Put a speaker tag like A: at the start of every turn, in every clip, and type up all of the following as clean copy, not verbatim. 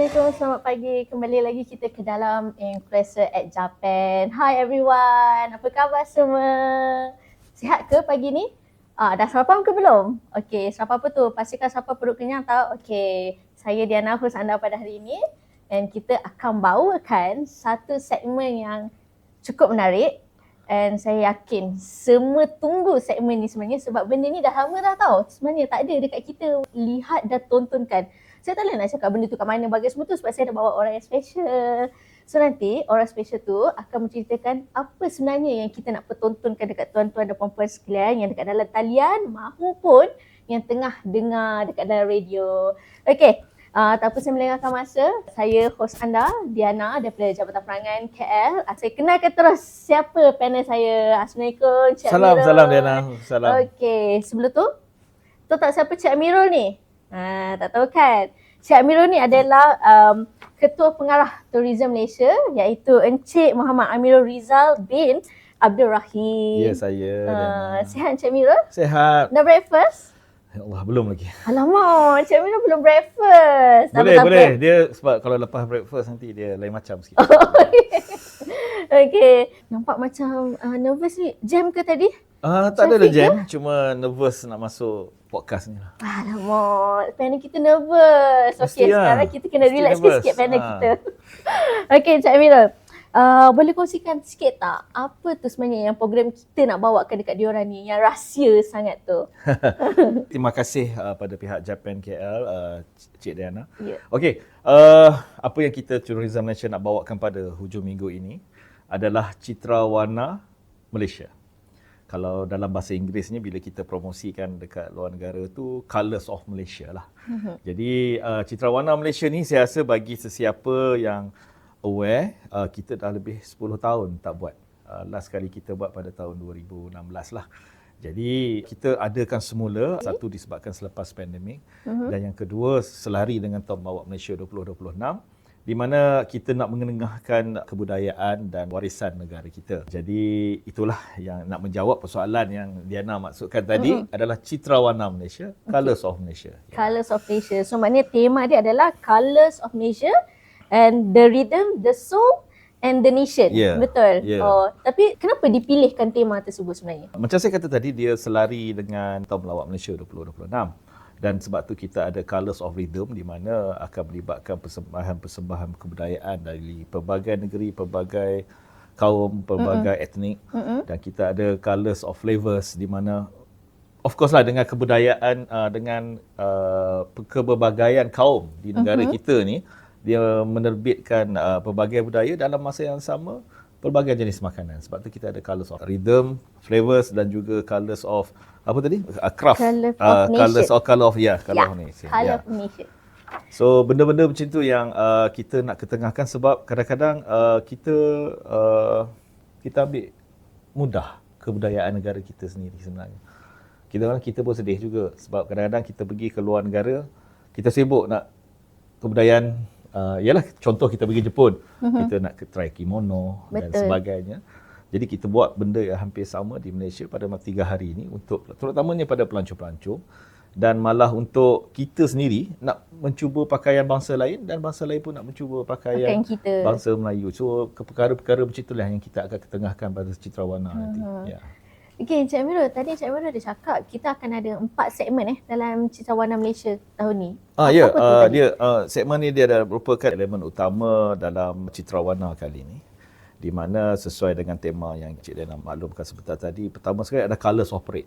A: Assalamualaikum, selamat pagi. Kembali lagi kita ke dalam Influencer at Japan. Hi everyone, apa khabar semua? Sihat ke pagi ni? Dah sarapan ke belum? Okey, sarapan apa tu? Pastikan sarapan perut kenyang tau. Okey, saya Diana, host anda pada hari ini. Dan kita akan bawakan satu segmen yang cukup menarik. And saya yakin semua tunggu segmen ni sebenarnya sebab benda ni dah lama dah tau. Sebenarnya tak ada dekat kita. Lihat dan tontonkan. Saya tak boleh nak cakap benda tu kat mana bagi semua tu sebab saya dah bawa orang yang special. So nanti orang special tu akan menceritakan apa sebenarnya yang kita nak pertontonkan dekat tuan-tuan dan puan-puan sekalian yang dekat dalam talian maupun yang tengah dengar dekat dalam radio. Okey, tanpa saya melengahkan masa, saya host anda Diana daripada Jabatan Perangan KL. Saya kenalkan terus siapa panel saya. Assalamualaikum Cik Amirul.
B: Salam Diana. Salam.
A: Okey, sebelum tu tahu tak siapa Cik Amirul ni? Tak tahu kan? Cik Amirul ni adalah Ketua Pengarah Tourism Malaysia iaitu Encik Muhammad Amirul Rizal bin Abdul Rahim.
B: Ya, saya.
A: Sihat Cik Amirul?
B: Sihat.
A: Dah breakfast?
B: Ya Allah, belum lagi.
A: Alamak, Cik Amirul belum breakfast.
B: Boleh. Dia sebab kalau lepas breakfast nanti dia lain macam sikit.
A: Okey. Nampak macam nervous ni. Jam ke tadi?
B: Tak ada jam, cuma nervous nak masuk podcast ni lah.
A: Alamak, panel kita nervous. Okey, sekarang kita kena relax sikit panel kita. Okey, Cik Amirul. Boleh kongsikan sikit tak apa tu sebenarnya yang program kita nak bawakan dekat diorang ni yang rahsia sangat tu?
B: Terima kasih pada pihak Japan KL, Cik Diana.
A: Yeah.
B: Okey, apa yang kita Tourism Malaysia nak bawakan pada hujung minggu ini adalah Citra Warna Malaysia. Kalau dalam bahasa Inggerisnya bila kita promosikan dekat luar negara tu Colours of Malaysia lah. Jadi Citra Warna Malaysia ni saya rasa bagi sesiapa yang aware, kita dah lebih 10 tahun tak buat. Last kali kita buat pada tahun 2016 lah. Jadi kita adakan semula, satu disebabkan selepas pandemik dan yang kedua selari dengan Tahun Bawa Malaysia 2026. Di mana kita nak mengenengahkan kebudayaan dan warisan negara kita. Jadi itulah yang nak menjawab persoalan yang Diana maksudkan tadi adalah Citra Warna Malaysia, Colours of Malaysia.
A: Colours of Malaysia. So maknanya tema dia adalah Colours of Malaysia and the rhythm, the soul and the nation.
B: Yeah.
A: Betul?
B: Yeah.
A: Tapi kenapa dipilihkan tema tersebut sebenarnya?
B: Macam saya kata tadi, dia selari dengan Tahun Melawat Malaysia 2026. Dan sebab tu kita ada Colours of Rhythm di mana akan melibatkan persembahan-persembahan kebudayaan dari pelbagai negeri, pelbagai kaum, pelbagai etnik. Dan kita ada Colours of Flavors di mana of course lah dengan kebudayaan, dengan keberbagaian kaum di negara kita ni, dia menerbitkan pelbagai budaya dalam masa yang sama, pelbagai jenis makanan. Sebab tu kita ada Colours of Rhythm, Flavors dan juga Colours of apa tadi? Craft. Colours of Colour of Nation.
A: Colour of Nation.
B: So benda-benda macam tu yang kita nak ketengahkan sebab kadang-kadang kita ambil mudah kebudayaan negara kita sendiri sebenarnya. Kita pun sedih juga sebab kadang-kadang kita pergi ke luar negara, kita sibuk nak kebudayaan. Yalah, contoh kita pergi Jepun, kita nak try kimono. Betul. Dan sebagainya. Jadi kita buat benda yang hampir sama di Malaysia pada 3 hari ini untuk terutamanya pada pelancong-pelancong dan malah untuk kita sendiri nak mencuba pakaian bangsa lain dan bangsa lain pun nak mencuba pakaian bangsa Melayu. So perkara-perkara macam itulah yang kita akan ketengahkan pada Citra Warna nanti. Ya.
A: Okey, Cik Amirul, tadi Cik Amirul ada cakap kita akan ada 4 segmen dalam Citra Warna Malaysia tahun ni.
B: Segmen ni dia adalah merupakan elemen utama dalam Citra Warna kali ini. Di mana sesuai dengan tema yang Cik Diana maklumkan sebentar tadi, pertama sekali ada Colours of Parade.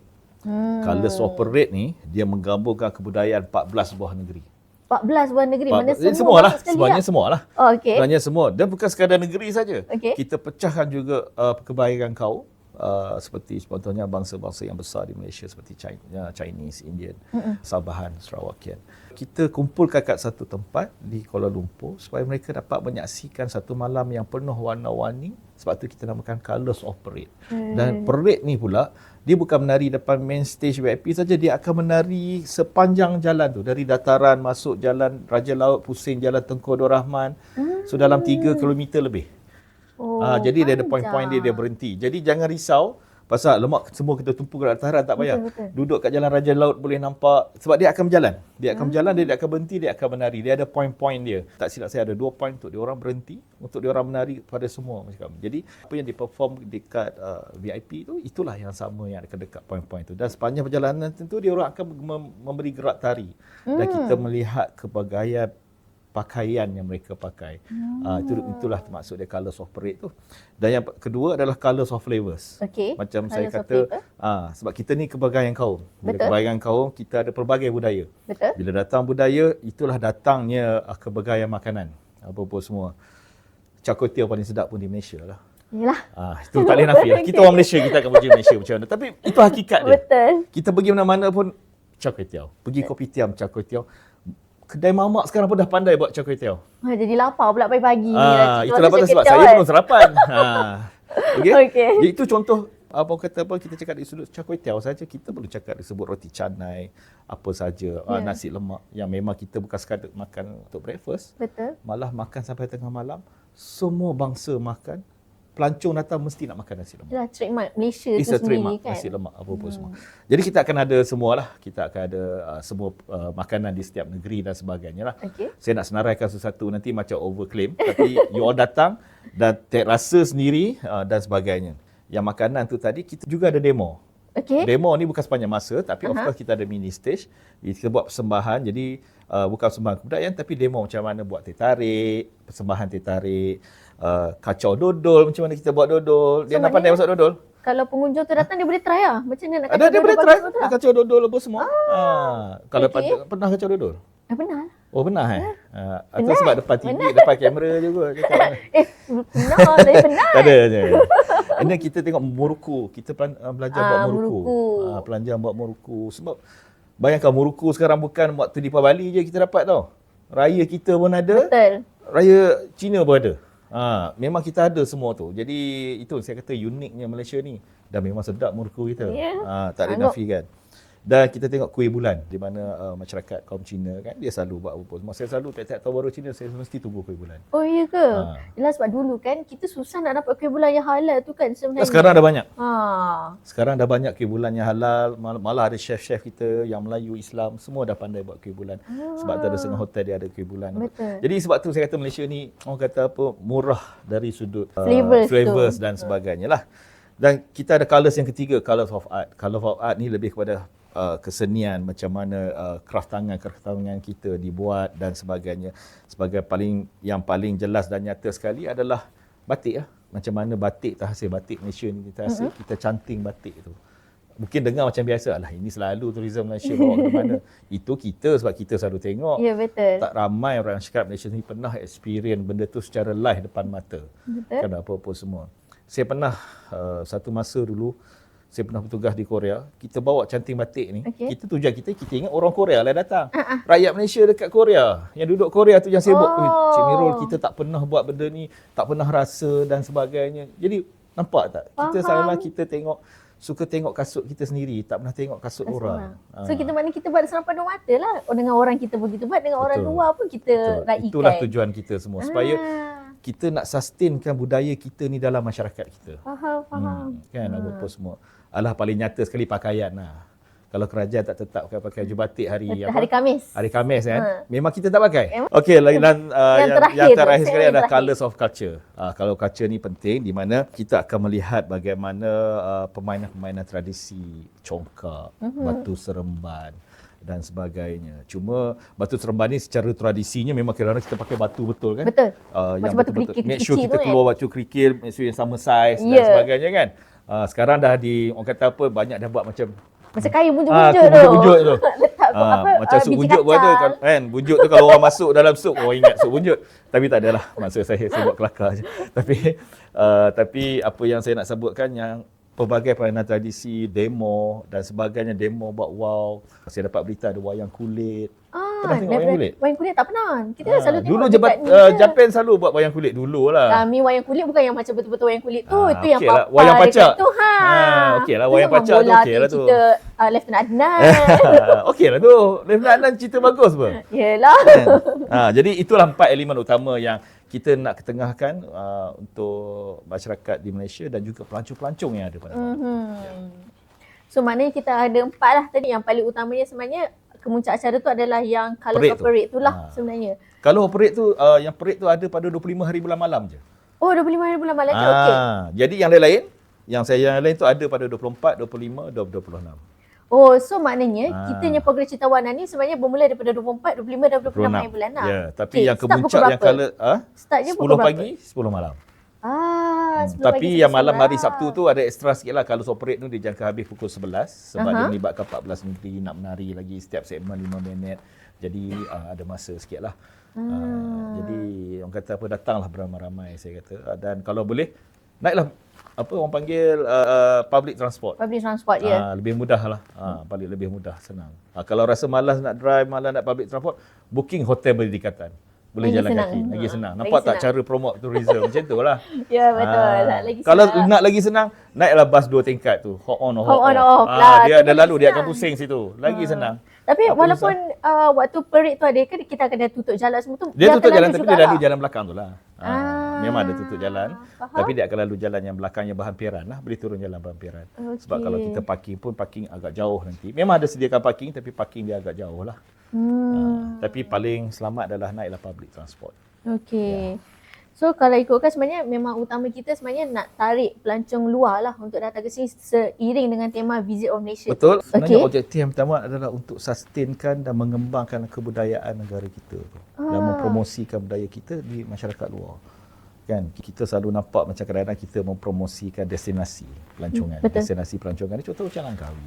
B: Colours of Parade ni dia menggabungkan kebudayaan 14 buah negeri.
A: 14 buah negeri? Mana
B: semualah, sebenarnya semualah.
A: Okey.
B: Sebenarnya semua. Dan bukan sekadar negeri saja.
A: Okay.
B: Kita pecahkan juga kebaikan kaum. Seperti contohnya bangsa-bangsa yang besar di Malaysia seperti Chinese, Indian, Sabahan, Sarawakian. Kita kumpulkan kat satu tempat di Kuala Lumpur supaya mereka dapat menyaksikan satu malam yang penuh warna-warni. Sebab tu kita namakan Colours of Parade. Dan parade ni pula, dia bukan menari depan main stage VIP saja, dia akan menari sepanjang jalan tu. Dari dataran masuk jalan Raja Laut Pusing, Jalan Tengku Abdul Rahman. So dalam 3 km lebih. Jadi dia ada point-point dia berhenti. Jadi jangan risau Pasal lemak semua kita tumpuk kat dataran, tak payah.
A: Betul.
B: Duduk kat jalan Raja Laut boleh nampak. Sebab dia akan berjalan. Dia akan berjalan, dia akan berhenti, dia akan menari. Dia ada point-point dia. Tak silap saya ada 2 point untuk dia orang berhenti, untuk dia orang menari pada semua. Macam. Jadi apa yang diperform dekat VIP tu, itulah yang sama yang dekat point-point tu. Dan sepanjang perjalanan tentu dia orang akan memberi gerak tari. Dan kita melihat kepelbagaian pakaian yang mereka pakai. Itulah termasuk dia colours of parade tu. Dan yang kedua adalah colours of flavors.
A: Okey.
B: Macam saya
A: Colours of
B: kata,
A: flavor.
B: sebab kita ni kepelbagaian kaum. Bila
A: Betul.
B: kepelbagaian kaum, kita ada pelbagai budaya.
A: Betul.
B: Bila datang budaya, itulah datangnya kepelbagaian makanan. Apa-apa semua. Char kway teow paling sedap pun di Malaysia lah.
A: Yalah.
B: Itu tak boleh nafi lah. Kita orang Malaysia, kita akan pergi Malaysia macam mana. Tapi itu hakikat dia.
A: Betul.
B: Kita pergi mana-mana pun char kway teow. Pergi kopitiam char kway teow. Kedai mamak sekarang pun dah pandai buat char kway teow.
A: Jadi lapar pula pagi-pagi ni.
B: Itu lapar sebab saya belum sarapan. Okey.
A: Okey.
B: Jadi itu contoh kita cakap di sudut char kway teow saja, kita perlu cakap disebut roti canai, apa saja, nasi lemak yang memang kita bukan sekadar makan untuk breakfast,
A: Betul.
B: malah makan sampai tengah malam. Semua bangsa makan. Pelancong datang mesti nak makan nasi lemak.
A: Itulah trademark Malaysia
B: It's
A: tu
B: a trademark,
A: sendiri kan.
B: nasi lemak apa-apa semua. Jadi kita akan ada semualah. Kita akan ada semua makanan di setiap negeri dan sebagainya lah.
A: Okey.
B: Saya nak senaraikan sesuatu nanti macam overclaim. Tapi you all datang dan take rasa sendiri dan sebagainya. Yang makanan tu tadi, kita juga ada demo.
A: Okey.
B: Demo ni bukan sepanjang masa, tapi of course kita ada mini stage. Kita buat persembahan, jadi bukan persembahan kebudayaan, tapi demo macam mana buat teh tarik, persembahan teh tarik, kacau dodol, macam mana kita buat dodol. Dia nak pandai masak dodol.
A: Kalau pengunjung tu datang, dia boleh try lah. Macam mana nak
B: Ada, dia boleh
A: dodol
B: try.
A: bagus tu lah.
B: Kacau dodol apa semua. Kalau
A: okey.
B: pernah kacau dodol?
A: Pernah lah.
B: Oh pernah atau sebab depan TV, depan kamera juga.
A: Pernah, saya pernah.
B: Tak ada je. Ini kita tengok muruku. Kita belajar buat muruku. Belajar buat muruku. Sebab bayangkan muruku sekarang bukan waktu di Bali je kita dapat tau. Raya kita pun ada.
A: Betul.
B: Raya Cina pun ada. Memang kita ada semua tu. Jadi itu saya kata uniknya Malaysia ni. Dan memang sedap muruku kita.
A: Ya.
B: Tak ada nafikan. Dan kita tengok kuih bulan di mana masyarakat kaum Cina kan dia selalu buat apa semua. Saya selalu tiap-tiap tahun baru Cina saya mesti tunggu kuih bulan.
A: Oh iya ke? Yelah sebab dulu kan kita susah nak dapat kuih bulan yang halal tu kan sebenarnya.
B: Sekarang dah banyak.
A: Sekarang
B: dah banyak kuih bulan yang halal. Malah ada chef-chef kita yang Melayu, Islam semua dah pandai buat kuih bulan. Sebab tu ada setengah hotel dia ada kuih bulan.
A: Betul.
B: Jadi sebab tu saya kata Malaysia ni orang kata apa murah dari sudut
A: flavors
B: dan sebagainya lah. Dan kita ada colours yang ketiga, colours of art. Colours of art ni lebih kepada kesenian, macam mana craft tangan kita dibuat dan sebagainya. Sebagai yang paling jelas dan nyata sekali adalah batik lah. Macam mana batik terhasil, batik Malaysia ni kita hasil, kita canting batik tu. Mungkin dengar macam biasa, alah ini selalu tourism Malaysia bawa ke mana. Itu kita sebab kita selalu tengok.
A: Ya betul.
B: Tak ramai orang cakap Malaysia ni pernah experience benda tu secara live depan mata.
A: Betul.
B: Kan apa-apa semua. Saya pernah satu masa dulu saya pernah bertugas di Korea, kita bawa canting batik ni. Kita tujuan kita ingat orang Korea lah datang. Rakyat Malaysia dekat Korea, yang duduk Korea tu yang sibuk. Cik Mirul, kita tak pernah buat benda ni, tak pernah rasa dan sebagainya. Jadi nampak tak? Kita selalu kita suka tengok kasut kita sendiri, tak pernah tengok kasut orang.
A: So kita maknanya kita buat serapan dua mata lah. Dengan orang kita begitu buat, dengan orang luar pun kita raikan.
B: Itulah tujuan kita semua, supaya kita nak sustainkan budaya kita ni dalam masyarakat kita.
A: Faham.
B: Kan apa semua. Alah paling nyata sekali pakaian lah. Kalau kerajaan tak tetapkan pakai baju batik hari
A: Khamis.
B: Hari Khamis kan. Memang kita tak pakai. Okey, dan yang terakhir sekali adalah colours of culture. Kalau culture ni penting di mana kita akan melihat bagaimana permainan-permainan tradisi, congkak, batu seremban dan sebagainya. Cuma batu seremban ni secara tradisinya memang kadang-kadang kita pakai batu betul kan?
A: Betul.
B: Yang
A: batu
B: betul-betul.
A: kerikil
B: Make sure
A: kecil
B: kita
A: tu
B: keluar batu kerikil, make sure yang sama saiz dan sebagainya kan. Sekarang dah orang kata apa, banyak dah buat macam
A: kain bunjuk-bunjuk tu.
B: Bunjuk-bunjuk tu.
A: Letak
B: macam sup bunjuk pun ada kan. Bunjuk tu kalau orang masuk dalam sup, orang ingat sup bunjuk. Tapi tak adalah. Maksud saya buat kelakar je. Tapi apa yang saya nak sebutkan yang pelbagai permainan tradisi, demo dan sebagainya, demo buat wow. Saya dapat berita ada wayang kulit. Pernah tengok wayang kulit?
A: Wayang kulit tak pernah. Kita selalu tengok.
B: Dulu Japan selalu buat wayang kulit dulu lah.
A: Kami wayang kulit bukan yang macam betul-betul wayang kulit tu. Itu yang
B: lah.
A: papai
B: Wayang pacak.
A: tu.
B: Okey lah, wayang pacak tu okey lah tu.
A: Cerita Lieutenant Adnan.
B: Okey lah tu. Lieutenant Adnan cerita bagus pun.
A: Yelah.
B: Jadi itulah 4 elemen utama yang kita nak ketengahkan untuk masyarakat di Malaysia dan juga pelancong-pelancong yang ada pada
A: So maknanya kita ada 4 lah tadi. Yang paling utamanya sebenarnya kemuncak acara tu adalah yang
B: Parade
A: Colours of
B: tu.
A: Parade tu lah sebenarnya.
B: Kalau parade tu, yang parade tu ada pada 25 hari bulan malam je.
A: Oh 25 hari bulan malam je, okey.
B: Jadi yang lain-lain, yang lain tu ada pada 24, 25, 26.
A: Oh, so maknanya kitanya program Citra Warna ni sebenarnya bermula daripada 24, 25 dan 26 hari bulan lah.
B: Ya, tapi
A: Okay,
B: yang
A: start
B: kemuncak
A: pukul
B: yang
A: berapa? Startnya
B: 10
A: pukul berapa?
B: pagi, 10 malam.
A: 10
B: Tapi
A: pagi
B: yang
A: sampai
B: malam
A: 10
B: hari Sabtu tu ada ekstra sikit lah. Kalau operate tu dia jangka habis pukul 11 sebab dia melibatkan 14 negeri, nak menari lagi setiap segmen 5 minit. Jadi ada masa sikit lah. Jadi orang kata apa, datanglah beramai-ramai saya kata. Dan kalau boleh naiklah apa orang panggil public transport.
A: Public transport dia.
B: Lebih mudah lah. Balik lebih mudah, senang. Kalau rasa malas nak drive, malas nak public transport, booking hotel berdekatan. Boleh
A: Lagi
B: jalan
A: senang.
B: kaki, lagi senang.
A: Lagi
B: Nampak tak
A: senang.
B: cara promote tourism macam tu lah.
A: Ya betul. Lagi
B: Kalau
A: senang.
B: nak lagi senang, naiklah bas 2 tingkat tu. Hop on or
A: Hop
B: hop
A: on or
B: off.
A: off lah.
B: Dia
A: Tu
B: dah
A: lagi
B: lalu, dia akan
A: senang.
B: pusing situ. Lagi senang.
A: Tapi
B: Apa
A: walaupun waktu parade tu ada kan kita akan ada tutup jalan semua tu.
B: Dia tutup
A: akan
B: jalan
A: lalu
B: tapi dia lalu
A: jugalah.
B: jalan belakang tu lah. Memang ada tutup jalan.
A: Faham.
B: Tapi dia akan lalu jalan yang belakangnya berhampiran lah. Boleh turun jalan berhampiran. Sebab kalau kita parking pun parking agak jauh nanti. Memang ada sediakan parking tapi parking dia agak jauh lah. Tapi paling selamat adalah naiklah public transport.
A: Okey. So kalau ikutkan sebenarnya memang utama kita sebenarnya nak tarik pelancong luar lah untuk datang ke sini seiring dengan tema Visit of Malaysia.
B: Betul. Sebenarnya
A: Okey.
B: objektif yang pertama adalah untuk sustainkan dan mengembangkan kebudayaan negara kita tu. Dan mempromosikan budaya kita di masyarakat luar. Kan kita selalu nampak macam kadang-kadang kita mempromosikan destinasi pelancongan.
A: Betul.
B: Destinasi pelancongan ni contoh macam Langkawi.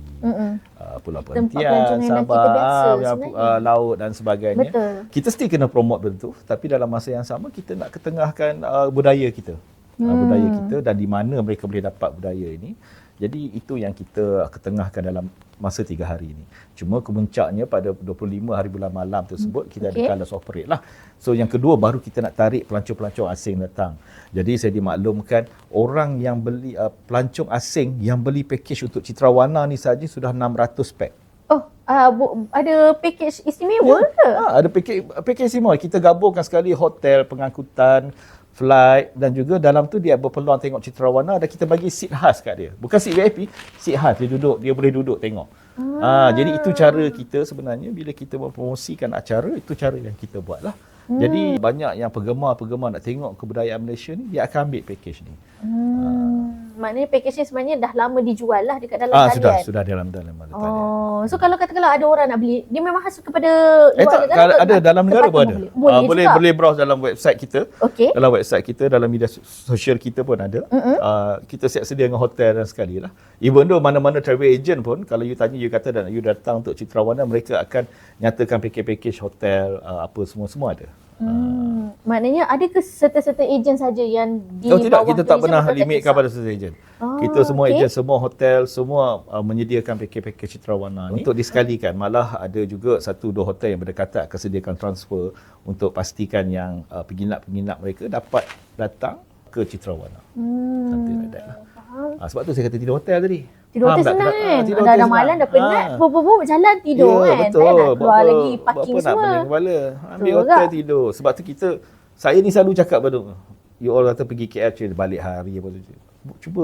B: Pulau
A: Tempat
B: Perhentian,
A: pelancongan yang kita biasa
B: Sabah,
A: sebenarnya.
B: laut dan sebagainya.
A: Betul.
B: Kita still kena promote betul, tapi dalam masa yang sama kita nak ketengahkan budaya kita. Budaya kita dan di mana mereka boleh dapat budaya ini. Jadi itu yang kita ketengahkan dalam masa 3 hari ini. Cuma kemuncaknya pada 25 hari bulan malam tersebut kita ada Colours of Parade lah. So yang kedua baru kita nak tarik pelancong-pelancong asing datang. Jadi saya dimaklumkan orang yang beli pelancong asing yang beli package untuk Citra Warna ni saja sudah 600 pack.
A: Oh, ada package istimewa ke?
B: Ada package istimewa. Kita gabungkan sekali hotel, pengangkutan, flight dan juga dalam tu dia berpeluang tengok Citra Warna dan kita bagi seat khas kat dia. Bukan seat VIP, seat khas dia boleh duduk tengok. Jadi itu cara kita sebenarnya bila kita mempromosikan acara, itu cara yang kita buat lah. Jadi banyak yang penggemar-penggemar nak tengok kebudayaan Malaysia ni, dia akan ambil package ni.
A: Maknanya package ni sebenarnya dah lama dijual lah dekat dalam talian.
B: Sudah dalam talian.
A: So kalau katakanlah ada orang nak beli, dia memang khas kepada luar negara
B: ada dalam negara pun ada. Boleh browse dalam website kita.
A: Okey.
B: Dalam website kita, dalam media sosial kita pun ada. Kita siap sedia dengan hotel dan sekali lah. Even though mana-mana travel agent pun, kalau you tanya, you kata dan you datang untuk Citra Warna, mereka akan nyatakan package hotel, apa semua ada.
A: Maknanya ada ke serta-serta ejen saja yang di
B: tidak,
A: bawah
B: kita tak
A: tourism
B: pernah
A: atau tak
B: limitkan
A: kisah?
B: pada satu ejen. Kita semua ejen, semua hotel, semua menyediakan package Citra Warna ni untuk disekalikan. Malah ada juga 1-2 hotel yang berdekatan akan sediakan transfer untuk pastikan yang penginap-penginap mereka dapat datang ke Citra Warna. Something like that lah. Sebab tu saya kata tidur hotel tadi.
A: Tidur hotel senang kan? Dah malam dah penat, bobo berjalan tidur kan?
B: Betul.
A: Tak nak keluar lagi parking
B: Berapa nak
A: semua.
B: pening kepala. Ambil
A: Betul
B: hotel
A: tak?
B: tidur. Sebab tu saya ni selalu cakap pada you all kata pergi KL balik hari apa tu. Cuba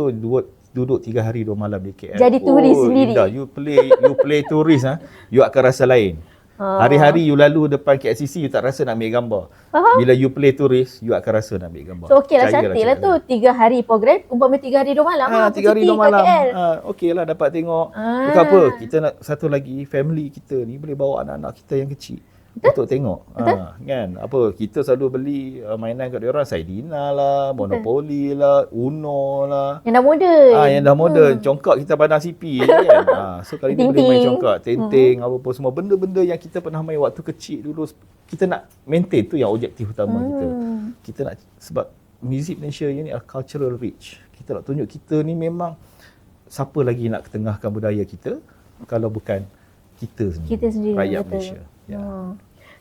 B: duduk 3 hari 2 malam di KL.
A: Jadi turis sendiri.
B: Indah. You play turis you akan rasa lain. Hari-hari you lalu depan KLCC you tak rasa nak ambil gambar. Bila you play turis you akan rasa nak ambil gambar.
A: So okey lah, cantik lah tu 3 hari program, umpama 3 hari 2 malam.
B: 3 hari 2 malam. Okey lah dapat tengok. Bukan apa, kita nak satu lagi family kita ni boleh bawa anak-anak kita yang kecil. Untuk tengok. Kan? Apa kita selalu beli mainan kat diorang, Saidina lah, Monopoly lah, Uno lah.
A: Yang dah moden.
B: Yang dah moden, congkak kita pandang CP je kan. So kali ni boleh main congkak, tenteng, apa semua benda-benda yang kita pernah main waktu kecil dulu. Kita nak maintain, tu yang objektif utama kita. Kita nak, sebab muzik Malaysia ni cultural rich. Kita nak tunjuk kita ni memang siapa lagi nak ketengahkan budaya kita kalau bukan kita sendiri.
A: Kita sendiri,
B: rakyat
A: betul.
B: Malaysia.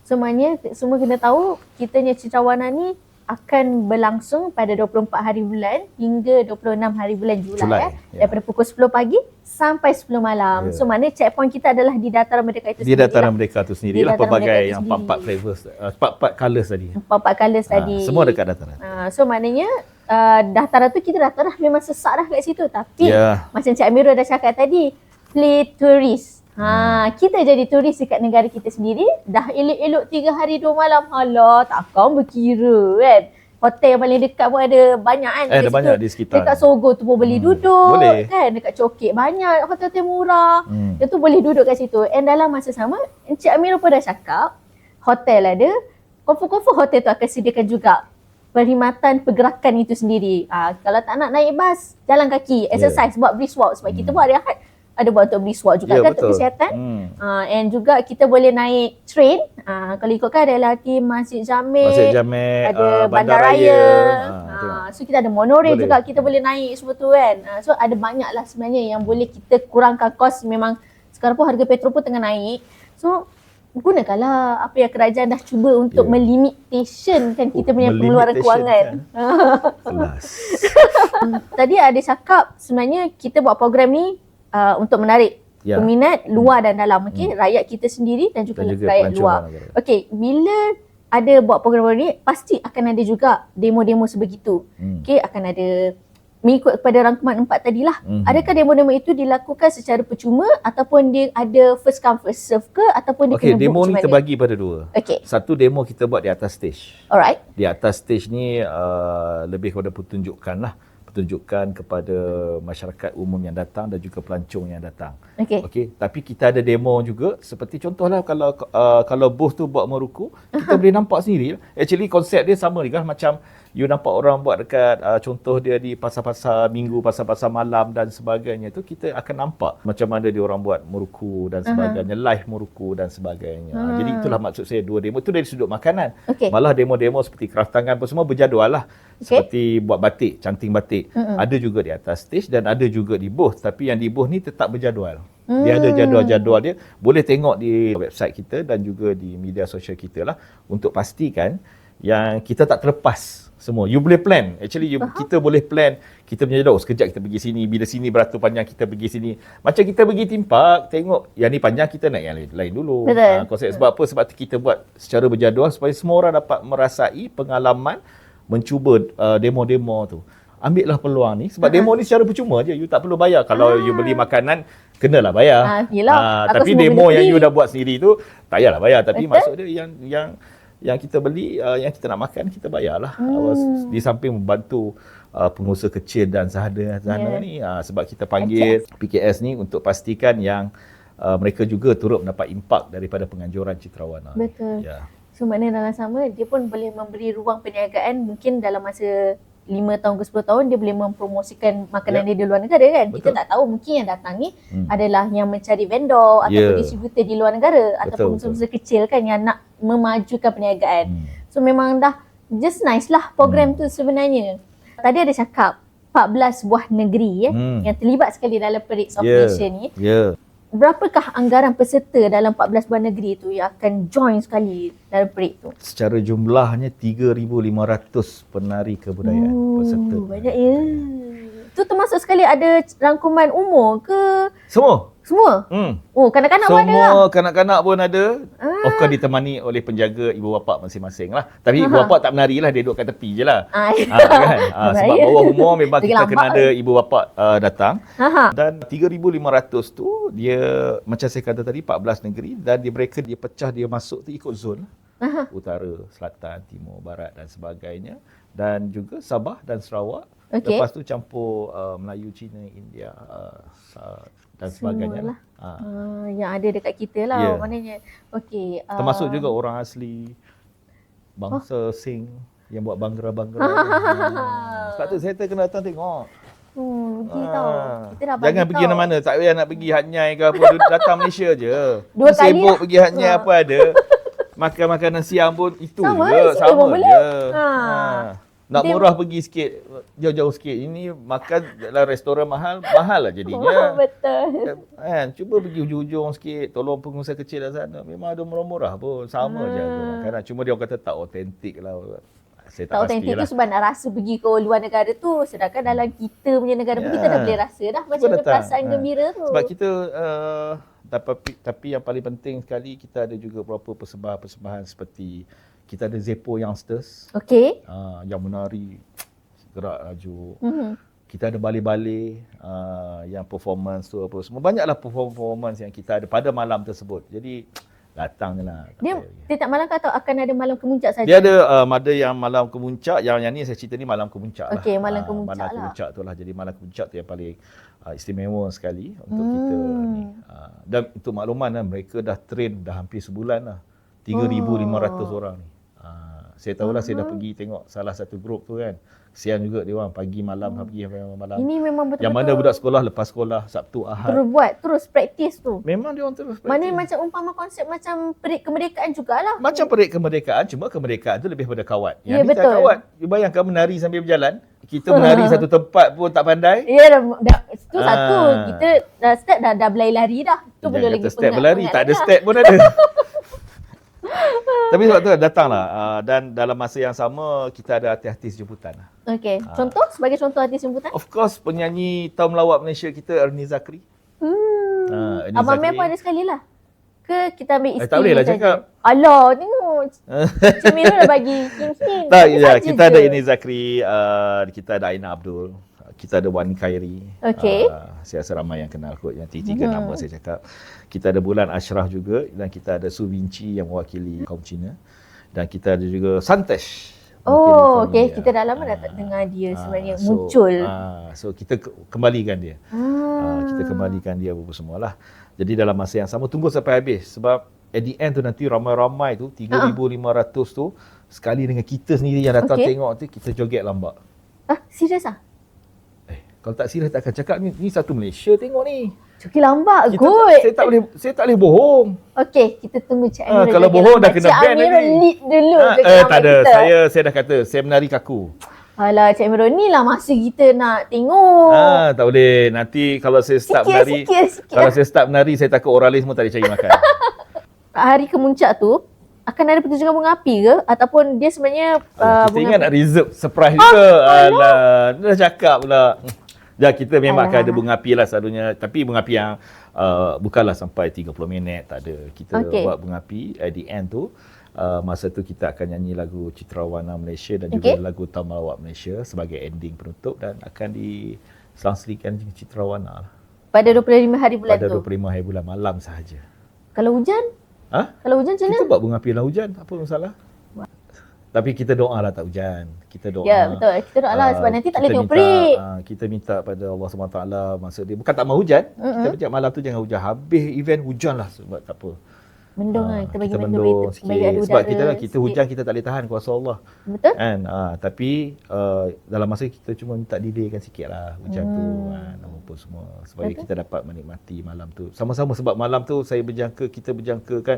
A: So maknanya semua kena tahu kitanya Citra Warna ni akan berlangsung pada 24 hari bulan hingga 26 hari bulan Julai. Daripada pukul 10 pagi sampai 10 malam. So maknanya checkpoint kita adalah di Dataran Merdeka itu
B: di Dataran Merdeka tu sendiri lah, pelbagai yang 4 flavors, 4 colours tadi.
A: 4 colours tadi.
B: Semua dekat dataran.
A: So maknanya dataran tu kita dah memang sesak dah kat situ. Tapi macam Cik Amirul dah cakap tadi, play tourist. Kita jadi turis dekat negara kita sendiri, dah elok-elok 3 hari 2 malam. Alah, takkan berkira kan. Hotel yang paling dekat pun ada banyak kan.
B: Ada banyak di sekitar.
A: Dekat Sogo tu pun boleh duduk. Boleh. Kan, dekat Cokek banyak hotel-hotel murah. Dia tu boleh duduk kat situ. And dalam masa sama, Encik Amirul pun dah cakap, hotel ada, confirm hotel tu akan sediakan juga perkhidmatan pergerakan itu sendiri. Kalau tak nak naik bas, jalan kaki, exercise, buat brisk walk. Sebab kita buat hari Ahad, ada buat untuk brisk walk juga kan, untuk kesihatan. And juga kita boleh naik train. Kalau ikutkan ada LRT Masjid Jamek, ada Bandaraya. So kita ada monorail juga, kita boleh naik semua tu kan. So ada banyak lah sebenarnya yang boleh kita kurangkan kos. Memang sekarang pun harga petrol pun tengah naik. So gunakanlah apa yang kerajaan dah cuba untuk melimitation kan kita punya pengeluaran kewangan. Tadi ada cakap sebenarnya kita buat program ni untuk menarik peminat luar dan dalam, rakyat kita sendiri dan juga rakyat luar. Okey, bila ada buat program ni pasti akan ada juga demo-demo sebegitu. Okey, akan ada mengikut kepada rangkuman 4 tadilah. Adakah demo-demo itu dilakukan secara percuma ataupun dia ada first come first serve ke ataupun dia kena book?
B: Demo ni terbagi pada 2. Satu demo kita buat di atas stage.
A: Alright.
B: Di atas stage ni lebih kepada pertunjukan lah. Pertunjukan kepada masyarakat umum yang datang dan juga pelancong yang datang. Okey. Tapi kita ada demo juga, seperti contohlah kalau booth tu buat meruku, kita boleh nampak sendiri. Actually konsep dia sama juga macam you nampak orang buat dekat contoh dia di pasar-pasar minggu, pasar-pasar malam dan sebagainya tu, kita akan nampak macam mana dia orang buat meruku dan sebagainya, live meruku dan sebagainya. Jadi itulah maksud saya 2 demo. Itu dari sudut makanan. Malah demo-demo seperti craft tangan pun semua berjadual lah. Seperti buat batik, canting batik. Ada juga di atas stage dan ada juga di booth. Tapi yang di booth ni tetap berjadual. Dia ada jadual-jadual dia. Boleh tengok di website kita dan juga di media sosial kita lah untuk pastikan yang kita tak terlepas semua. You boleh plan. Actually kita boleh plan. Kita punya jadual, sekejap kita pergi sini, bila sini beratur panjang kita pergi sini. Macam kita pergi theme park, tengok yang ni panjang kita naik yang lain dulu. Konsep sebab apa? Sebab kita buat secara berjadual supaya semua orang dapat merasai pengalaman mencuba demo-demo tu. Ambil lah peluang ni sebab demo ni secara percuma je. You tak perlu bayar. Kalau you beli makanan, kenalah bayar. Tapi demo yang you dah buat sendiri tu tak payahlah bayar. Tapi maksud dia yang kita beli, yang kita nak makan, kita bayarlah. Di samping membantu pengusaha kecil dan sederhana ni, sebab kita panggil PKS ni untuk pastikan yang mereka juga turut mendapat impak daripada penganjuran Citrawana.
A: Betul. So maknanya dalam sama, dia pun boleh memberi ruang perniagaan mungkin dalam masa 5 tahun ke 10 tahun dia boleh mempromosikan makanan dia di luar negara kan. Kita tak tahu, mungkin yang datang ni adalah yang mencari vendor ataupun distributor di luar negara ataupun pengusaha kecil kan yang nak memajukan perniagaan. So memang dah just nice lah program tu sebenarnya. Tadi ada cakap 14 buah negeri yang terlibat sekali dalam Parades of Nation ni. Berapakah anggaran peserta dalam 14 buah negeri tu yang akan join sekali dalam parade tu?
B: Secara jumlahnya 3,500 penari kebudayaan peserta.
A: Banyak ya. Tu termasuk sekali ada rangkuman umur ke?
B: Semua.
A: Oh, kanak-kanak pun ada lah.
B: Semua kanak-kanak pun ada. Of course ditemani oleh penjaga ibu bapa masing-masing lah. Tapi ibu bapa tak menari lah, dia duduk kat tepi je lah. Kan? Sebab bawah umur memang kita kena ada ibu bapa datang. Dan 3,500 tu dia macam saya kata tadi 14 negeri dan mereka dia pecah, dia masuk tu ikut zon. Utara, selatan, timur, barat dan sebagainya. Dan juga Sabah dan Sarawak. Lepas tu campur Melayu, Cina, India dan sebagainya.
A: Yang ada dekat kita lah maknanya.
B: Termasuk juga orang asli bangsa Sing yang buat banggra-banggra. Sebab tu saya kena datang tengok.
A: Kita dah
B: jangan pergi mana-mana, tak payah nak pergi Hatnyai ke apa, datang Malaysia je.
A: 2 kali
B: sibuk pergi Hatnyai apa ada. Makan makanan siang pun itu
A: sama
B: je, sama je. Nak murah pergi sikit, jauh-jauh sikit. Ini makan dalam restoran mahal lah jadinya.
A: Betul.
B: Cuba pergi hujung-hujung sikit, tolong pengusaha kecil dah sana. Memang ada murah-murah pun, sama je makanan. Cuma dia orang kata tak autentik lah. saya tak
A: Tak
B: pasti
A: autentik
B: lah.
A: tu sebab nak rasa pergi ke luar negara tu. Sedangkan dalam kita punya negara pun kita dah boleh rasa dah macam mana
B: datang.
A: perasaan gembira tu.
B: Sebab kita tapi yang paling penting sekali kita ada juga beberapa persembahan-persembahan seperti kita ada Zeppo Youngsters
A: Okey.
B: yang menari gerak laju. Kita ada balai-balai yang performance tu apa semua. Banyaklah performance yang kita ada pada malam tersebut. Jadi datang je lah.
A: Dia tiap malam ke atau akan ada malam kemuncak saja?
B: Dia ada yang malam kemuncak, yang ni saya cerita ni malam kemuncak lah.
A: Okey, malam kemuncak
B: malam
A: lah.
B: kemuncak tu lah. Jadi malam kemuncak tu yang paling istimewa sekali untuk kita ni. Dan untuk makluman lah, mereka dah train dah hampir sebulan lah. 3,500 orang ni. Saya tahulah saya dah pergi tengok salah satu grup tu kan. Kesian juga dia orang pagi malam pagi malam.
A: Ini memang betul-betul
B: Yang mana budak sekolah lepas sekolah Sabtu Ahad.
A: terus buat, terus praktis tu.
B: Memang dia orang terus
A: Mana
B: praktis.
A: macam umpama konsep macam perik kemerdekaan jugalah.
B: Macam perik kemerdekaan, cuma kemerdekaan tu lebih pada kawat. Yang
A: Ya,
B: ni tak
A: betul.
B: kawat. You bayangkan menari sambil berjalan. Kita menari satu tempat pun tak pandai.
A: Ya, dah itu satu. Kita dah step dah berlari-lari dah. Tu
B: Jangan
A: belum
B: kata
A: lagi
B: step berlari, tak ada step pun ada. Tapi sebab tu datanglah dan dalam masa yang sama kita ada artis-artis jemputan.
A: Okey. Contoh, sebagai contoh artis jemputan?
B: Of course penyanyi taum melawat Malaysia kita Ernie Zakri. Ernie
A: Abang
B: Zakri.
A: Mel pun ada sekali lah. Ke kita ambil isteri
B: tak boleh lah
A: saja?
B: cakap.
A: Alah, tengok. Cik Mira dah bagi hint-hint.
B: Tak,
A: Tapi
B: ya,
A: saja
B: kita
A: je.
B: ada Ernie Zakri, kita ada Aina Abdul, kita ada Wan Khairi.
A: Okey.
B: Saya rasa ramai yang kenal kot, yang tiga nama saya cakap. Kita ada Bulan Ashraf juga dan kita ada Su Vinci yang mewakili kaum Cina. Dan kita ada juga Santesh.
A: Oh, okey. Kita dah lama dah tak dengar dia sebenarnya muncul.
B: So kita kembalikan dia. Kita kembalikan dia apa semualah. Jadi dalam masa yang sama tunggu sampai habis sebab at the end tu nanti ramai-ramai tu 3,500 tu sekali dengan kita sendiri yang datang tengok tu kita joget lambak.
A: Serius ah?
B: Kalau tak serius tak akan cakap ni satu Malaysia tengok ni.
A: Joget lambak
B: Kita,
A: kot.
B: saya tak boleh bohong.
A: Okey, kita tunggu Cik Amira.
B: Kalau
A: joget
B: bohong dah
A: lambak.
B: kena ban
A: Cik Amira
B: nanti.
A: lead dulu joget
B: tak
A: lambak
B: ada.
A: kita.
B: Saya dah kata saya menari kaku.
A: Alah, Cik Amira ni lah masa kita nak tengok.
B: Tak boleh. Nanti kalau saya start menari,
A: Sikit.
B: kalau saya start menari saya takut orang lain semua tak ada cari makan.
A: Hari kemuncak tu akan ada pertunjukan bunga api ke ataupun dia sebenarnya
B: Kita ingat nak reserve surprise juga. Alah, dah cakap pula. Kita memang akan ada bunga api lah selalunya. Tapi bunga api yang bukanlah sampai 30 minit. Tak ada. Kita buat bunga api at the end tu. Masa tu kita akan nyanyi lagu Citra Warna Malaysia dan juga lagu Taum Melawat Malaysia sebagai ending penutup dan akan diselang-selingkan Citra Warna lah.
A: Pada 25 hari bulan
B: Pada
A: tu.
B: 25 hari bulan malam sahaja.
A: Kalau hujan? Kalau hujan macam mana?
B: Kita buat bunga api dalam hujan. Apa masalah? Tapi kita doa lah tak hujan. Kita doa.
A: Ya, betul. Kita doa lah sebab nanti tak boleh tengok perik.
B: Kita minta pada Allah SWT masa dia bukan tak mau hujan. Kita minta malam tu jangan hujan. Habis event hujan lah sebab tak apa.
A: Mendung lah. Kita bagi
B: mendung
A: sikit.
B: sikit. Sebab kita hujan kita tak boleh tahan kuasa Allah.
A: Betul?
B: Kan? Tapi dalam masa kita cuma minta delaykan sikit lah hujan tu. Apa semua. Supaya kita dapat menikmati malam tu. Sama-sama sebab malam tu kita berjangka kan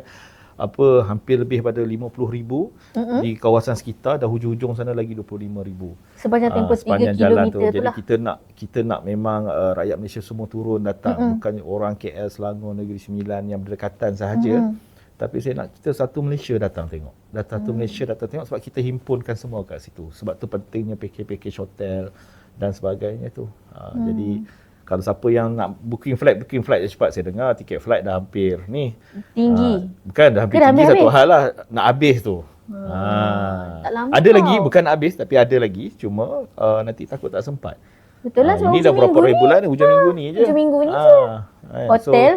B: hampir lebih pada 50,000 di kawasan sekitar dan hujung-hujung sana lagi 25,000.
A: Sepanjang tempoh 3
B: jalan tu.
A: kilometer tu
B: Jadi
A: lah.
B: kita nak memang rakyat Malaysia semua turun datang. Bukan orang KL, Selangor, Negeri Sembilan yang berdekatan sahaja. Tapi saya nak kita satu Malaysia datang tengok. Satu Malaysia datang tengok sebab kita himpunkan semua kat situ. Sebab tu pentingnya package hotel dan sebagainya tu. Jadi kalau siapa yang nak booking flight je cepat. Saya dengar tiket flight dah hampir ni.
A: Tinggi.
B: Bukan dah hampir tinggi satu hal lah. Nak habis tu.
A: Tak lama
B: ada
A: tau.
B: lagi, bukan nak habis tapi ada lagi. Cuma nanti takut tak sempat.
A: Betul lah sebab
B: ini dah berapa hari bulan ni, hujung minggu ni je.
A: Hujung minggu ni je.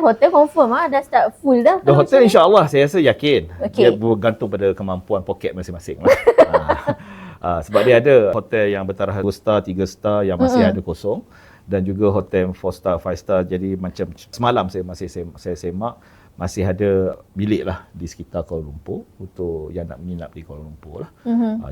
A: Hotel confirm dah start full dah.
B: The hotel insya-Allah saya rasa yakin.
A: Okay.
B: Dia bergantung pada kemampuan poket masing-masing lah. Sebab dia ada hotel yang bertaraf 2 star, 3 star yang masih ada kosong dan juga hotel 4 star, 5 star. Jadi macam semalam saya semak masih ada bilik lah di sekitar Kuala Lumpur untuk yang nak menginap di Kuala Lumpur lah.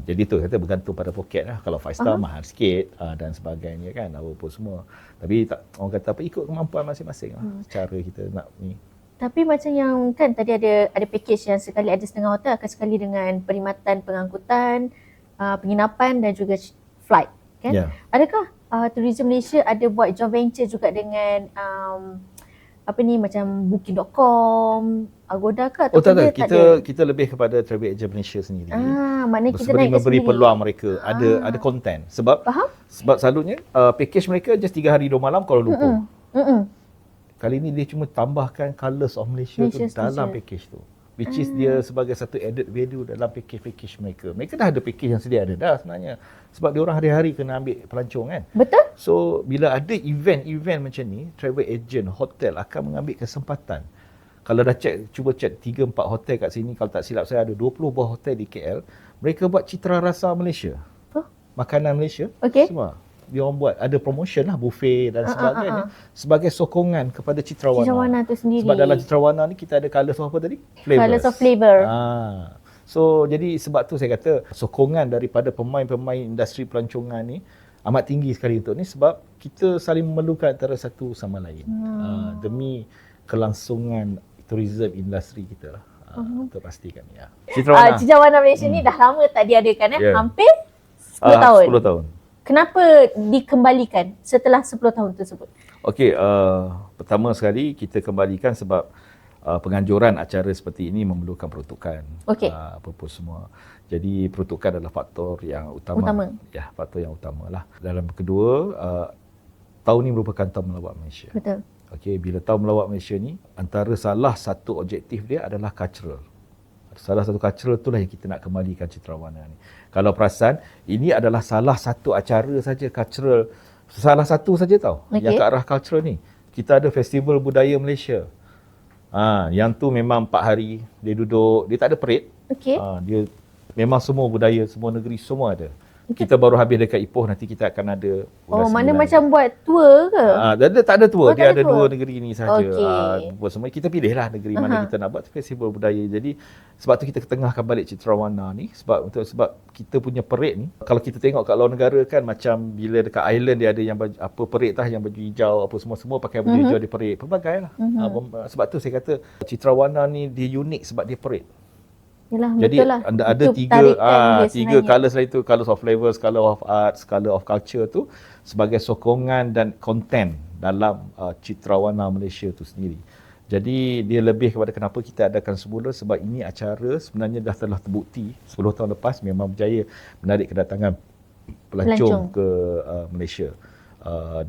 B: Jadi tu kata bergantung pada poket lah. Kalau 5 star mahal sikit dan sebagainya kan, apa semua. Tapi orang kata ikut kemampuan masing-masing lah cara kita nak ni.
A: Tapi macam yang kan tadi ada package yang sekali ada setengah hotel akan sekali dengan perkhidmatan pengangkutan, penginapan dan juga flight kan?
B: Yeah.
A: Adakah Tourism Malaysia ada buat joint venture juga dengan macam booking.com Agoda ke
B: Oh
A: atau
B: tak,
A: dia
B: kita lebih kepada travel agent Malaysia sendiri.
A: Maknanya kita
B: Seperti
A: naik
B: memberi
A: sendiri.
B: peluang mereka, ada content.
A: Faham?
B: Sebab selalunya package mereka just 3 hari 2 malam Kuala Lumpur. Kali ni dia cuma tambahkan Colours of Malaysia tu dalam package tu. Which is dia sebagai satu added value dalam package mereka. Mereka dah ada package yang sedia ada dah sebenarnya. Sebab dia orang hari-hari kena ambil pelancong kan.
A: Betul?
B: So bila ada event macam ni, travel agent, hotel akan mengambil kesempatan. Kalau dah cuba check 3-4 hotel kat sini, kalau tak silap saya ada 20 buah hotel di KL, mereka buat citra rasa Malaysia. Makanan Malaysia, semua. Dia orang buat, ada promotion lah, buffet dan sebagainya. Sebagai sokongan kepada Citra Warna.
A: Citra Warna tu sendiri.
B: Sebab dalam Citra Warna ni kita ada colours of apa tadi? Flavors.
A: Colours of flavor.
B: So jadi sebab tu saya kata sokongan daripada pemain-pemain industri pelancongan ni amat tinggi sekali untuk ni, sebab kita saling memerlukan antara satu sama lain. Demi kelangsungan tourism industri kita lah. Untuk pastikan ya.
A: Citra Warna Malaysia ni dah lama tak diadakan hampir 10 tahun.
B: 10 tahun.
A: Kenapa dikembalikan setelah 10 tahun tersebut?
B: Okey, pertama sekali kita kembalikan sebab penganjuran acara seperti ini memerlukan peruntukan. Apa pun semua. Jadi peruntukan adalah faktor yang utama. Ya, faktor yang utama lah. Dalam kedua, tahun ini merupakan tahun melawat Malaysia.
A: Betul.
B: Okey, bila tahun melawat Malaysia ni, antara salah satu objektif dia adalah cultural. Salah satu cultural itulah yang kita nak kembalikan Citra Warna ni. Kalau perasan, ini adalah salah satu acara saja cultural. Salah satu saja tau yang ke arah cultural ni. Kita ada Festival Budaya Malaysia. Yang tu memang 4 hari dia duduk, dia tak ada parade. Dia memang semua budaya, semua negeri semua ada. Kita baru habis dekat Ipoh, nanti kita akan ada.
A: Mana macam buat tour ke?
B: Tak ada tour, dia ada
A: tour.
B: 2 negeri ni saja. Semua kita pilihlah negeri mana kita nak buat festival budaya. Jadi sebab tu kita ketengahkan balik Citra Warna ni, sebab kita punya parade ni, kalau kita tengok kat luar negara kan, macam bila dekat Ireland dia ada yang baju, apa parade tah yang baju hijau, apa semua pakai baju hijau di parade. Pelbagai lah. Sebab tu saya kata Citra Warna ni dia unik sebab dia parade.
A: Yalah,
B: jadi
A: lah.
B: ada tiga colours lah itu, colours of flavors, colour of arts, colour of culture tu sebagai sokongan dan content dalam Citra Warna Malaysia tu sendiri. Jadi dia lebih kepada kenapa kita adakan semula, sebab ini acara sebenarnya dah telah terbukti 10 tahun lepas memang berjaya menarik kedatangan pelancong ke Malaysia.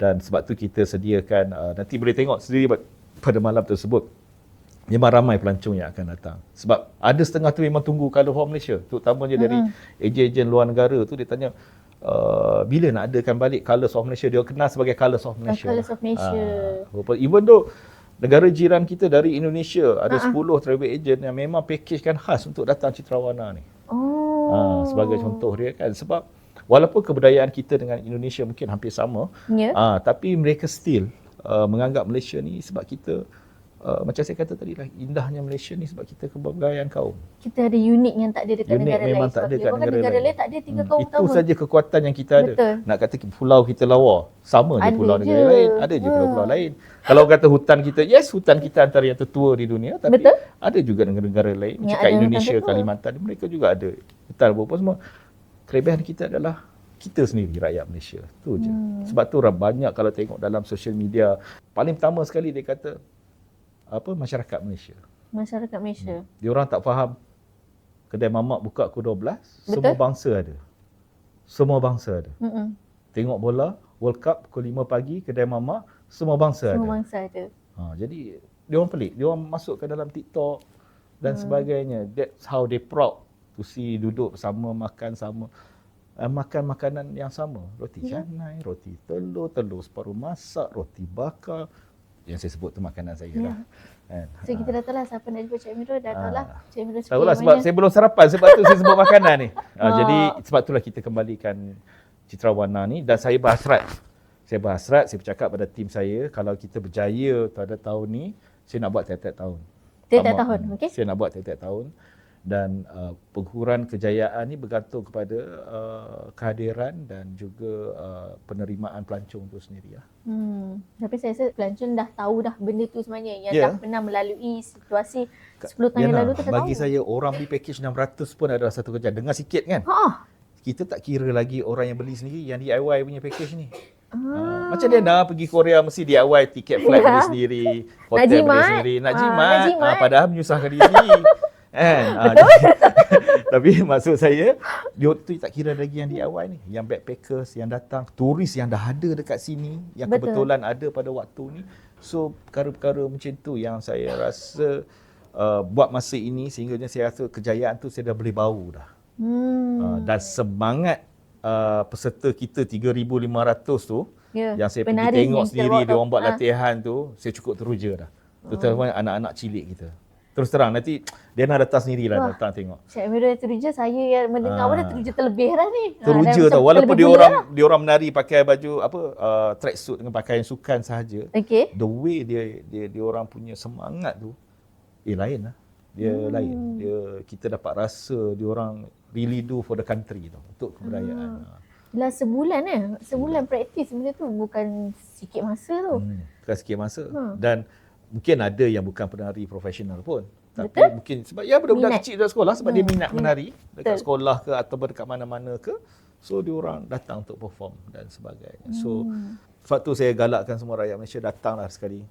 B: Dan sebab tu kita sediakan, nanti boleh tengok sendiri pada malam tersebut. Memang ramai pelancong yang akan datang. Sebab ada setengah tu memang tunggu Colour of Malaysia. Terutamanya dari ejen-ejen luar negara tu, dia tanya, bila nak adakan balik Colours of Malaysia? Dia kenal sebagai Colours of Malaysia.
A: Colours of Malaysia.
B: Even though negara jiran kita dari Indonesia, ada 10 travel agent yang memang package kan khas untuk datang Citra Warna ni. Sebagai contoh dia kan. Sebab walaupun kebudayaan kita dengan Indonesia mungkin hampir sama, tapi mereka still menganggap Malaysia ni, sebab kita macam saya kata tadi lah, indahnya Malaysia ni sebab kita kebanggaan kaum.
A: Kita ada unik yang tak ada dekat negara lain.
B: Memang tak ada kat negara lain.
A: Tak ada 3 kaum utama.
B: Itu saja kekuatan yang kita ada. Nak kata pulau kita lawa, sama je pulau negara lain. Ada je pulau-pulau lain. Kalau kata hutan kita, yes, hutan kita antara yang tertua di dunia, tapi ada juga negara-negara lain. Macam kat Indonesia, Kalimantan, mereka juga ada hutan apa semua. Kelebihan kita adalah kita sendiri, rakyat Malaysia. Tu je. Sebab tu orang banyak kalau tengok dalam social media, paling pertama sekali dia kata masyarakat Malaysia.
A: Masyarakat Malaysia.
B: Dia orang tak faham kedai mamak buka pukul 12, semua bangsa ada. Semua bangsa ada. Tengok bola World Cup pukul 5 pagi, kedai mamak, semua bangsa ada.
A: Semua bangsa ada.
B: Jadi dia orang pelik. Dia orang masuk ke dalam TikTok dan sebagainya. That's how they proud to see duduk sama, makan sama. Makan makanan yang sama. Roti canai, roti telur, telur separuh masak, roti bakar. Yang saya sebut tu makanan saya lah.
A: So kita dah tahu lah siapa nak jumpa Cik Amirul, dah tahu lah Cik Amirul suka
B: tahulah sebab saya belum sarapan, sebab tu saya sebut makanan ni. Jadi sebab itulah kita kembalikan Citra Warna ni, dan saya berhasrat. Saya bercakap pada tim saya, kalau kita berjaya pada tahun ni, saya nak buat tiap-tiap tahun.
A: Tiap-tiap tahun, okey?
B: Saya nak buat tiap-tiap tahun. Dan pengukuran kejayaan ni bergantung kepada kehadiran dan juga penerimaan pelancong tu sendiri lah.
A: Tapi saya rasa pelancong dah tahu dah benda tu sebenarnya, yang dah pernah melalui situasi 10 tahun yang lalu tu dah
B: bagi
A: tahu.
B: saya orang beli package 600 pun adalah satu kerja. Dengar sikit kan? Kita tak kira lagi orang yang beli sendiri, yang DIY punya package ni. Macam dia nak pergi Korea mesti DIY tiket flight
A: Ya.
B: beli sendiri,
A: Nak
B: hotel beli
A: jimat.
B: sendiri, nak
A: Nak
B: jimat.
A: jimat.
B: Padahal menyusahkan diri sendiri. Kan? Tapi maksud saya, dia tu tak kira lagi yang DIY ni, yang backpackers yang datang, turis yang dah ada dekat sini, yang
A: Betul.
B: kebetulan ada pada waktu ni. So perkara-perkara macam tu yang saya rasa buat masa ini sehingga saya rasa kejayaan tu saya dah boleh bau dah. Dan semangat peserta kita 3,500 tu,
A: Ya,
B: yang saya
A: penari
B: pergi tengok
A: yang kita
B: sendiri
A: bawa
B: dia
A: tu.
B: orang buat latihan tu, saya cukup teruja dah. Terutama anak-anak cilik kita. Terus terang nanti dia nak datang sendirilah
A: Wah.
B: datang tengok.
A: Cik Amirul teruja, saya yang mendengar pun dah teruja terlebih dah ni.
B: Teruja
A: dah
B: tau,
A: macam
B: walaupun
A: terlebih gula dah.
B: dia orang menari pakai baju tracksuit dengan pakaian sukan sahaja.
A: Okey.
B: The way dia orang punya semangat tu lain lah. Dia lain. Kita dapat rasa dia orang really do for the country tau, untuk kebudayaan.
A: Dah sebulan sebulan praktis benda tu, bukan sikit masa tu.
B: Bukan sikit masa. Dan mungkin ada yang bukan penari profesional pun. Tapi
A: Betul.
B: mungkin sebab budak-budak
A: Minat.
B: kecil dalam sekolah sebab dia minat menari dekat
A: Betul.
B: sekolah ke atau dekat mana-mana ke. So dia orang datang untuk perform dan sebagainya. So sebab tu saya galakkan semua rakyat Malaysia datanglah sekali.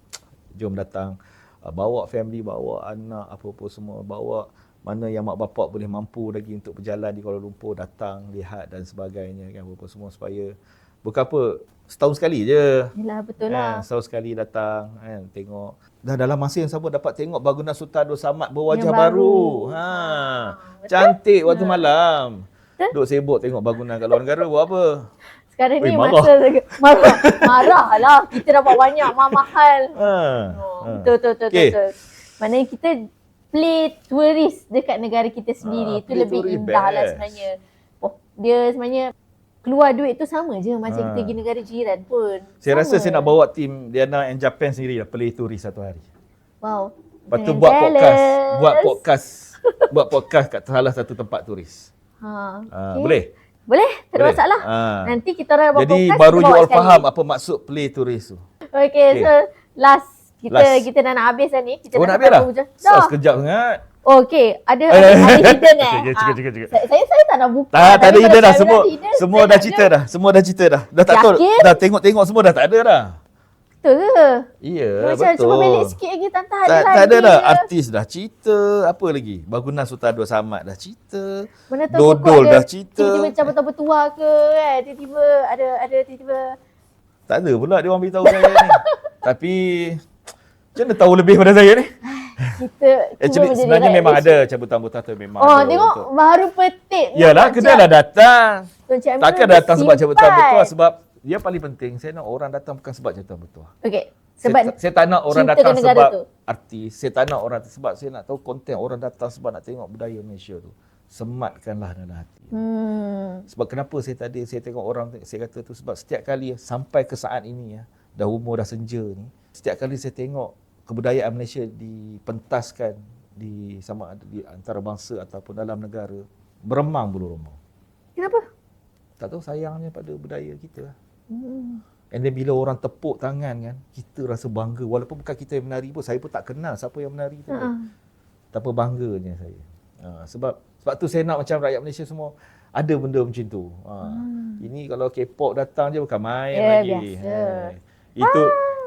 B: Jom datang. Bawa family, bawa anak, apa-apa semua. Bawa mana yang mak bapak boleh mampu lagi untuk berjalan di Kuala Lumpur, datang, lihat dan sebagainya kan, apa-apa semua supaya bukan apa, setahun sekali je.
A: Yelah, betul lah.
B: Setahun sekali datang kan, tengok. Dan dalam masa yang sama dapat tengok bangunan Sultan Abdul Samad berwajah
A: Yang
B: baru.
A: betul.
B: Cantik waktu malam.
A: Betul.
B: Duk sibuk tengok bangunan kat luar negara buat apa?
A: Sekarang ni
B: marah.
A: marah lah. Kita dapat banyak mahal. Betul.
B: Okey.
A: Maknanya kita play turis dekat negara kita sendiri. Itu
B: play
A: lebih
B: tourist
A: indah lah
B: best.
A: sebenarnya. Dia sebenarnya keluar duit tu sama je macam kita pergi negara jiran pun.
B: Saya
A: Sama.
B: rasa saya nak bawa tim Diana and Japan sendiri lah, play turis satu hari.
A: Wow.
B: Lepas tu
A: Jangan
B: buat
A: jealous.
B: buat podcast kat salah satu tempat turis.
A: Okay.
B: Boleh?
A: Boleh, tak ada
B: Boleh?
A: masalah. Nanti kita orang buat
B: Jadi
A: podcast,
B: baru
A: kita
B: you
A: bawa
B: all
A: sekali.
B: faham apa maksud play turis tu.
A: Okay, so last. Kita dah nak habis dah ni. Kita
B: nak habis
A: sampai
B: dah?
A: hujung.
B: Dah. Sekejap sangat.
A: Okay, ada hidden
B: Cakap.
A: Saya tak nak buka.
B: Tak ada
A: Tapi
B: hidden
A: kalau
B: dah.
A: saya hidden,
B: Semua
A: saya
B: dah
A: nak
B: cerita dah. Semua dah cerita dah. Dah tak tahu.
A: Yakin?
B: Dah tengok-tengok semua dah tak ada dah.
A: Betul ke?
B: Ya,
A: Macam
B: betul.
A: cuba belik sikit lagi, tantah ada
B: Tak
A: lagi.
B: ada dah. Artis dah cerita. Apa lagi? Bangunan Sultan Abdul Samad dah cerita.
A: Mana tahu
B: Dodol
A: pokok
B: dah
A: ada
B: cerita.
A: Tiba-tiba macam betul-betul ke kan. Tiba-tiba ada tiba-tiba.
B: Tak ada pula dia orang beritahu saya ni. Tapi macam mana tahu lebih pada saya ni?
A: Kita
B: Actually
A: cuba
B: sebenarnya
A: menjadi
B: memang
A: rakyat
B: ada cabutan-cabutan tu memang
A: Oh,
B: ada.
A: tengok baru petik. ni,
B: Yalah,
A: Pak
B: kena
A: Cik.
B: lah datang.
A: Tuan Cik Amirul
B: Takkan datang sebab cabutan
A: simpan.
B: betul sebab dia paling penting. Saya nak orang datang bukan sebab cabutan betul.
A: Okey. Sebab
B: Saya tak nak orang
A: cinta
B: datang
A: ke negara
B: sebab
A: tu.
B: artis. Saya tak nak orang sebab saya nak tahu konten orang datang sebab nak tengok budaya Malaysia tu. Sematkanlah dalam hati. Sebab kenapa saya tengok orang, saya kata tu sebab setiap kali sampai ke saat ini dah umur dah senja ni, setiap kali saya tengok kebudayaan Malaysia dipentaskan di sama ada di antara bangsa ataupun dalam negara, beremang bulu roma.
A: kenapa?
B: Tak tahu sayangnya pada budaya kita. And then bila orang tepuk tangan kan, kita rasa bangga. Walaupun bukan kita yang menari pun, saya pun tak kenal siapa yang menari tu. Betapa bangganya saya. Sebab tu saya nak macam rakyat Malaysia semua ada benda macam tu. Ini kalau K-pop datang je bukan main lagi.
A: Biasa.
B: Itu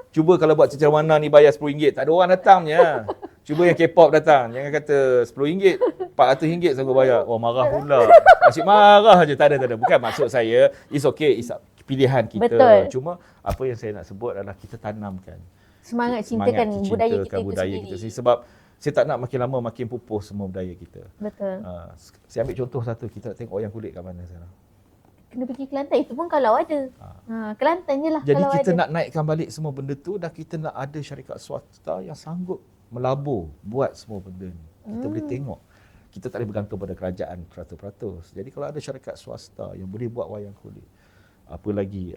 B: cuba kalau buat cenderamata ni bayar RM10, tak ada orang datangnya. Cuba yang K-pop datang, jangan kata RM10, RM400 sanggup bayar. Oh, marah pula. Asyik marah je. Tak ada. Bukan maksud saya, it's okay, it's pilihan kita.
A: Betul.
B: Cuma apa yang saya nak sebut adalah kita tanamkan
A: Semangat cintakan budaya kita itu
B: budaya
A: sendiri.
B: kita sendiri. Sebab saya tak nak makin lama makin pupus semua budaya kita.
A: Betul.
B: Saya ambil contoh satu, kita nak tengok wayang kulit kat mana sekarang.
A: Kena pergi Kelantan, itu pun kalau ada. Kelantan je lah
B: Jadi
A: kalau
B: kita
A: ada.
B: nak naikkan balik semua benda tu dan kita nak ada syarikat swasta yang sanggup melabur buat semua benda ni. Kita boleh tengok. Kita tak boleh bergantung pada kerajaan 100%. Jadi kalau ada syarikat swasta yang boleh buat wayang kulit, apa lagi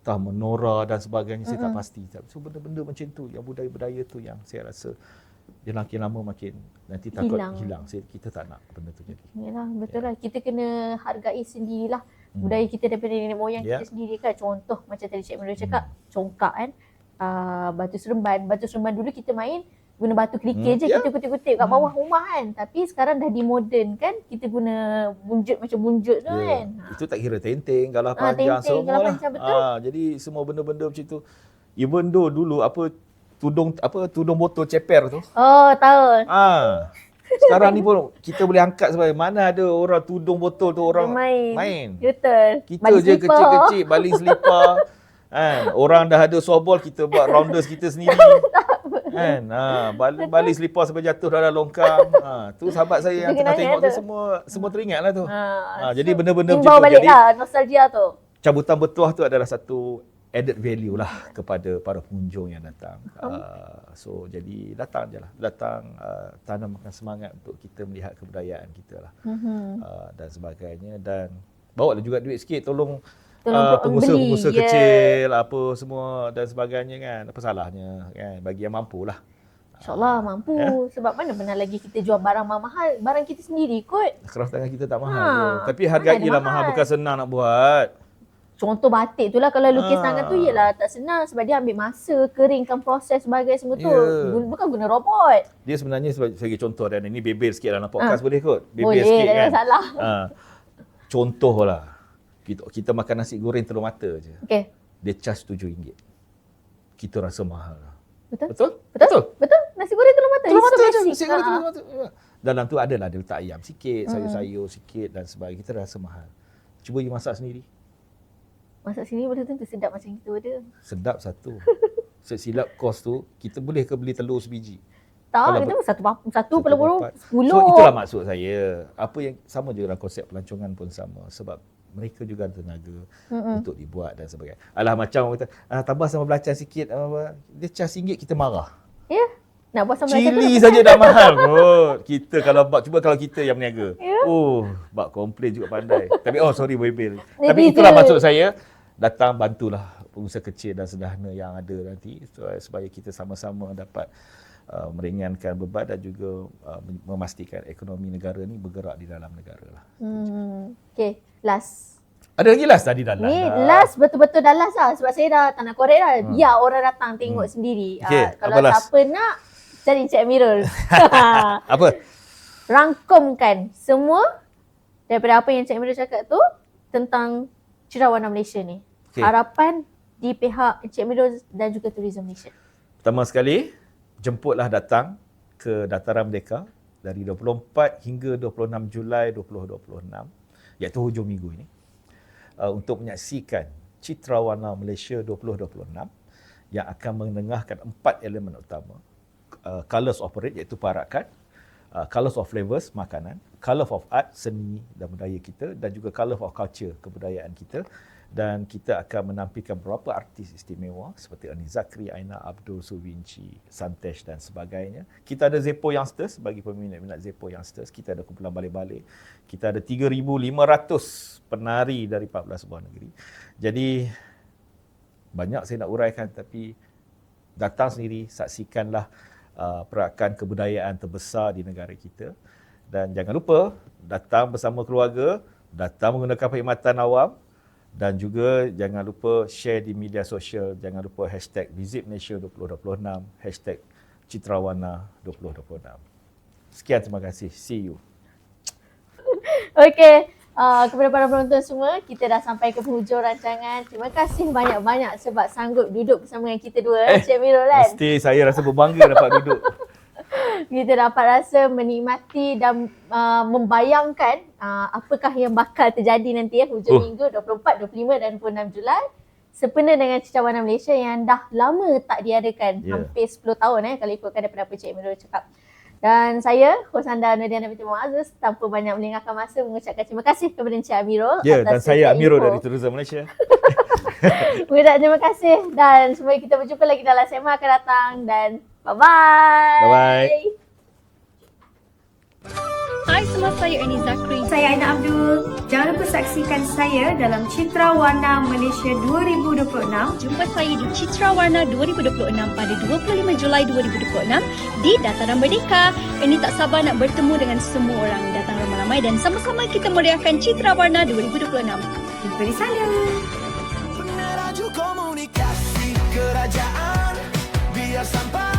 B: entah menora dan sebagainya, saya tak pasti. So benda-benda macam tu, yang budaya-budaya tu yang saya rasa dia makin lama makin nanti takut hilang. Kita tak nak benda tu jadi.
A: Yalah, betul lah. Kita kena hargai sendirilah budaya kita daripada nenek moyang kita sendiri kan. Contoh macam tadi Cik Amirul cakap, congkak kan. Batu seremban. Batu seremban dulu kita main guna batu kerikil je,
B: Ya.
A: kita kutip-kutip kat bawah rumah kan. Tapi sekarang dah dimodern kan, kita guna bunjut macam bunjut tu kan.
B: Itu tak kira tenteng, galah
A: Ah,
B: panjang
A: tenteng,
B: semua
A: galah
B: lah.
A: panjang, betul.
B: Jadi semua benda-benda macam tu. Even though dulu tudung botol ceper tu.
A: Oh, tahu.
B: Sekarang ni pun kita boleh angkat sebab mana ada orang tudung botol tu orang main.
A: Betul.
B: Kita
A: Baling
B: je
A: slipper.
B: kecil-kecil baling selipar. Kan, orang dah ada softball, kita buat rounders kita sendiri. Kan, baling selipar sampai jatuh dalam longkang. Tu sahabat saya yang
A: Itu
B: tengah
A: kenangan
B: tengok tu
A: tu.
B: semua teringat lah tu. Jadi
A: So,
B: benda-benda macam
A: timbal
B: tu.
A: balik
B: Jadi
A: lah nostalgia tu.
B: cabutan bertuah tu adalah satu added value lah kepada para pengunjung yang datang. So jadi datang je lah. Datang tanamkan semangat untuk kita melihat kebudayaan kita lah. Dan sebagainya. Dan bawa lah juga duit sikit, tolong pengusaha-pengusaha
A: beli,
B: kecil, apa semua dan sebagainya kan. Apa salahnya kan, bagi yang mampu lah.
A: InsyaAllah mampu. Sebab mana pernah lagi kita jual barang mahal, barang kita sendiri kot.
B: Kraft tangan kita tak mahal pun. Tapi
A: mana
B: hargailah
A: ada
B: mahal,
A: mahal.
B: bukan senang nak buat.
A: Contoh batik tu lah, kalau lukis tangan tu yelah tak senang sebab dia ambil masa, keringkan proses sebagai semua tu. Bukan guna robot.
B: Dia sebenarnya sebagai contoh, dan ini bebel sikit dalam podcast boleh kot? Bebel
A: Boleh,
B: sikit
A: tak ada
B: kan?
A: masalah.
B: Contoh lah. Kita makan nasi goreng telur mata je.
A: Okay.
B: Dia charge RM7. Kita rasa mahal lah.
A: Betul?
B: Betul?
A: Betul? Nasi goreng telur mata.
B: Telur
A: It's so
B: mata je.
A: basic.
B: Nasi goreng telur mata. Dalam tu adalah dia letak ayam sikit, sayur-sayur sikit dan sebagainya. Kita rasa mahal. Cuba you masak sendiri.
A: Masak sini belum tentu sedap macam kita ada.
B: Sedap satu. Silap kos tu, kita boleh ke beli telur sebiji?
A: Tak, kita pun satu peluru
B: dapat.
A: 10.
B: So itulah maksud saya. Apa yang sama juga dalam konsep pelancongan pun sama. Sebab mereka juga ada tenaga untuk dibuat dan sebagainya. Alah macam orang kata, tambah sambal belacan sikit. Dia charge RM1, kita marah.
A: Ya. Nak buat sambal belacan
B: Cili
A: tu
B: saja dah mahal kot. Kita kalau bak, cuba kalau kita yang berniaga.
A: Ya.
B: Bak komplain juga pandai. Tapi sorry bebel.
A: Dia
B: Tapi
A: dia.
B: itulah maksud saya. Datang bantulah pengusaha kecil dan sederhana yang ada nanti supaya kita sama-sama dapat meringankan beban dan juga memastikan ekonomi negara ni bergerak di dalam negara lah.
A: Okay, last.
B: Ada lagi last tadi dalam.
A: Ni last betul-betul dah last lah sebab saya dah tak nak korek dah. Biar orang datang tengok sendiri.
B: Okay,
A: Kalau
B: apa last?
A: siapa nak, cari Cik Amirul.
B: Apa?
A: Rangkumkan semua daripada apa yang Cik Amirul cakap tu tentang Cerita Warna Malaysia ni.
B: Okay.
A: Harapan di pihak Cik Amirul dan juga Tourism Malaysia.
B: Pertama sekali, jemputlah datang ke Dataran Merdeka dari 24 hingga 26 Julai 2026, iaitu hujung minggu ini, untuk menyaksikan Citra Warna Malaysia 2026 yang akan menengahkan 4 elemen utama. Colours of Parade iaitu perarakan, Colours of Flavors makanan, Colours of Art seni dan budaya kita, dan juga Colours of Culture kebudayaan kita. Dan kita akan menampilkan beberapa artis istimewa seperti Ernie Zakri, Aina Abdul, Suwinci, Santesh dan sebagainya. Kita ada Zepo Youngsters bagi peminat-minat Zepo Youngsters. Kita ada kumpulan balik-balik. Kita ada 3,500 penari dari 14 buah negeri. Jadi banyak saya nak uraikan, tapi datang sendiri, saksikanlah perayaan kebudayaan terbesar di negara kita. Dan jangan lupa datang bersama keluarga, datang menggunakan perkhidmatan awam. Dan juga jangan lupa share di media sosial. Jangan lupa hashtag Visit Malaysia 2026, hashtag Citra Warna 2026. Sekian, terima kasih. See you.
A: Okay, kepada para penonton semua, kita dah sampai ke penghujung rancangan. Terima kasih banyak-banyak sebab sanggup duduk bersama dengan kita dua, Cik Amirul kan.
B: Mesti saya rasa berbangga dapat duduk.
A: Kita dapat rasa menikmati dan membayangkan apakah yang bakal terjadi nanti hujung minggu 24, 25 dan 26 Julai. Sempena dengan Citra Warna Malaysia yang dah lama tak diadakan, hampir 10 tahun kalau ikutkan daripada apa Cik Amirul cakap. Dan saya, hos anda Nurdiana binti Muazzez, tanpa banyak melengahkan masa mengucapkan terima kasih kepada Encik Amirul.
B: Dan saya Amirul dari Tourism Malaysia.
A: Mengucapkan terima kasih dan semoga kita berjumpa lagi dalam segmen akan datang dan bye-bye.
B: Bye-bye.
C: Hai semua, saya Ernie Zakri.
A: Saya Aina Abdul. Jangan lupa saksikan saya dalam Citra Warna Malaysia 2026.
C: Jumpa saya di Citra Warna 2026 pada 25 Julai 2026 di Dataran Merdeka. Ernie tak sabar nak bertemu dengan semua orang. Datang ramai-ramai dan sama-sama kita meriahkan Citra Warna 2026.
A: Jumpa di sana.
D: Peneraju komunikasi kerajaan biar sampai